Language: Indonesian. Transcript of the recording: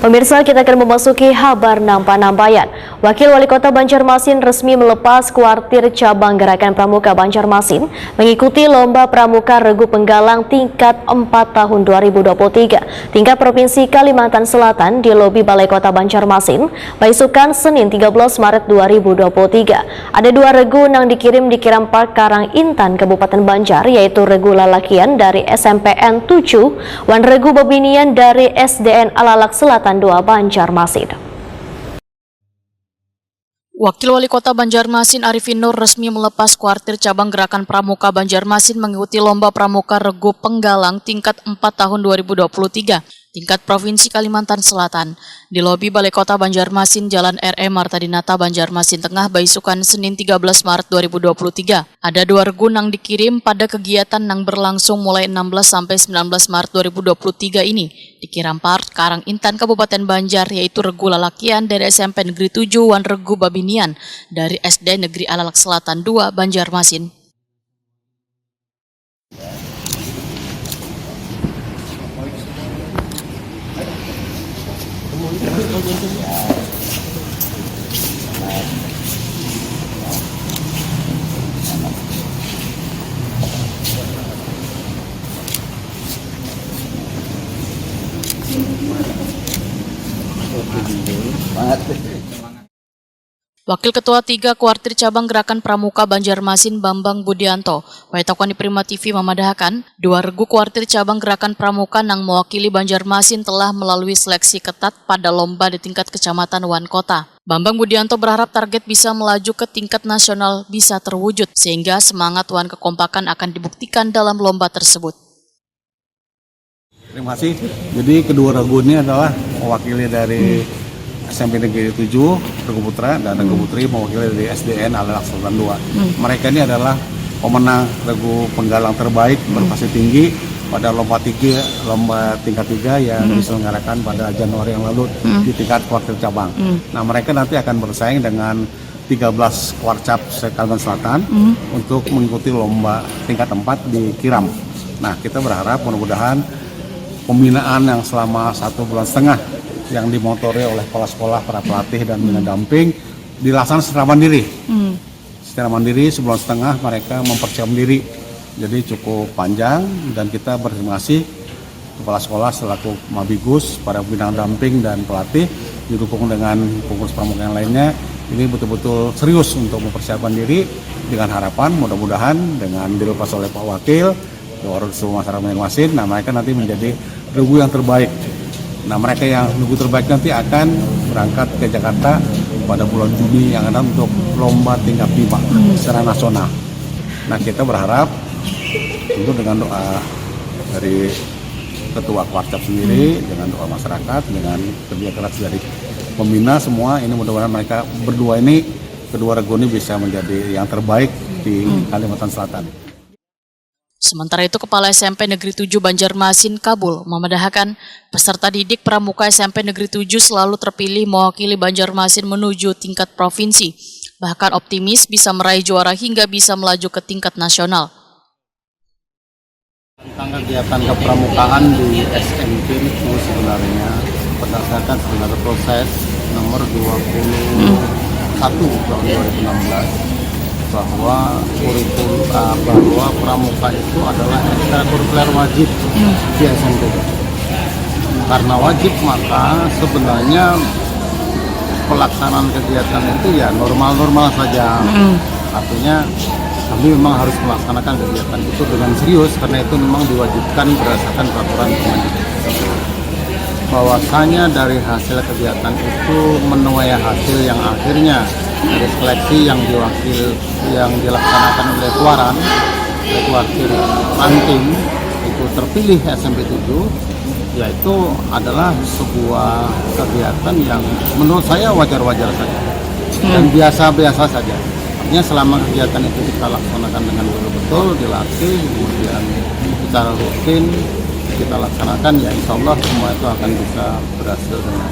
Pemirsa, kita akan memasuki kabar Nampan-Nambayan. Wakil Wali Kota Banjarmasin resmi melepas kuartir cabang Gerakan Pramuka Banjarmasin mengikuti Lomba Pramuka Regu Penggalang tingkat 4 tahun 2023 tingkat Provinsi Kalimantan Selatan di lobi Balai Kota Banjarmasin, Baisukan, Senin 13 Maret 2023. Ada dua regu yang dikirim di Kiram Park Karang Intan, Kabupaten Banjar, yaitu Regu Lalakian dari SMPN 7 dan Regu Babinian dari SDN Alalak Selatan 2 Banjarmasin. Wakil Wali Kota Banjarmasin Arifin Nur resmi melepas kuartir cabang Gerakan Pramuka Banjarmasin mengikuti Lomba Pramuka Regu Penggalang tingkat 4 tahun 2023 tingkat Provinsi Kalimantan Selatan di lobi Balai Kota Banjarmasin, Jalan R.E. Marta Dinata, Banjarmasin Tengah, Baisukan, Senin 13 Maret 2023. Ada dua regu yang dikirim pada kegiatan yang berlangsung mulai 16 sampai 19 Maret 2023 ini di Kiram Park Karang Intan, Kabupaten Banjar, yaitu Regu Lalakian dari SMP Negeri 7 dan Regu Babinian dari SD Negeri Alalak Selatan 2 Banjarmasin. Wakil Ketua 3 Kuartir Cabang Gerakan Pramuka Banjarmasin Bambang Budianto, Waitakuan di Prima TV memadahakan, dua regu kuartir cabang Gerakan Pramuka yang mewakili Banjarmasin telah melalui seleksi ketat pada lomba di tingkat kecamatan wan kota. Bambang Budianto berharap target bisa melaju ke tingkat nasional bisa terwujud, sehingga semangat wan kekompakan akan dibuktikan dalam lomba tersebut. Terima kasih. Jadi kedua regu ini adalah mewakili dari SMP Negeri 7, Regu Putra, dan Regu Putri mewakili dari SDN Alalak Selatan 2. Mereka ini adalah pemenang Regu Penggalang terbaik berprestasi tinggi pada lomba tingkat 3 yang diselenggarakan pada Januari yang lalu di tingkat kuartir cabang. Nah, mereka nanti akan bersaing dengan 13 kuarcap Kalimantan Selatan untuk mengikuti lomba tingkat 4 di Kiram. Nah, kita berharap mudah-mudahan pembinaan yang selama 1,5 bulan yang dimotori oleh sekolah-sekolah, para pelatih dan bina damping dilaksanakan secara mandiri. Secara mandiri 1,5 bulan mereka mempersiapkan diri. Jadi cukup panjang dan kita berterima kasih kepala sekolah selaku Mabigus, para bina damping dan pelatih didukung dengan pengurus pramuka yang lainnya. Ini betul-betul serius untuk mempersiapkan diri dengan harapan mudah-mudahan dengan dilepas oleh Pak Wakil, seluruh masyarakat Banjarmasin, nah mereka nanti menjadi regu yang terbaik. Nah, mereka yang regu terbaik nanti akan berangkat ke Jakarta pada bulan Juni yang akan untuk lomba tingkat 5 secara nasional. Nah, kita berharap tentu dengan doa dari Ketua Kuarcap sendiri, dengan doa masyarakat, dengan kerja keras dari pembina semua, ini mudah-mudahan mereka berdua ini, kedua regu ini bisa menjadi yang terbaik di Kalimantan Selatan. Sementara itu, Kepala SMP Negeri 7 Banjarmasin Kabul memedahkan peserta didik Pramuka SMP Negeri 7 selalu terpilih mewakili Banjarmasin menuju tingkat provinsi, bahkan optimis bisa meraih juara hingga bisa melaju ke tingkat nasional. Tentang kegiatan kepramukaan di SMP itu sebenarnya berdasarkan sebenarnya proses nomor 21 tahun 2016 bahwa bahwa pramuka itu adalah ekstrakurikuler wajib di SMP. Karena wajib maka sebenarnya pelaksanaan kegiatan itu ya normal-normal saja. Artinya kami memang harus melaksanakan kegiatan itu dengan serius karena itu memang diwajibkan berdasarkan peraturan Kemendikbud. Bahwasanya dari hasil kegiatan itu menuai hasil yang akhirnya dari seleksi yang dilaksanakan oleh kuartir ranting itu terpilih SMP 7, yaitu adalah sebuah kegiatan yang menurut saya wajar-wajar saja dan biasa-biasa saja. Artinya selama kegiatan itu kita laksanakan dengan betul-betul dilatih, kemudian secara rutin kita laksanakan, ya insya Allah semua itu akan bisa berhasil dengan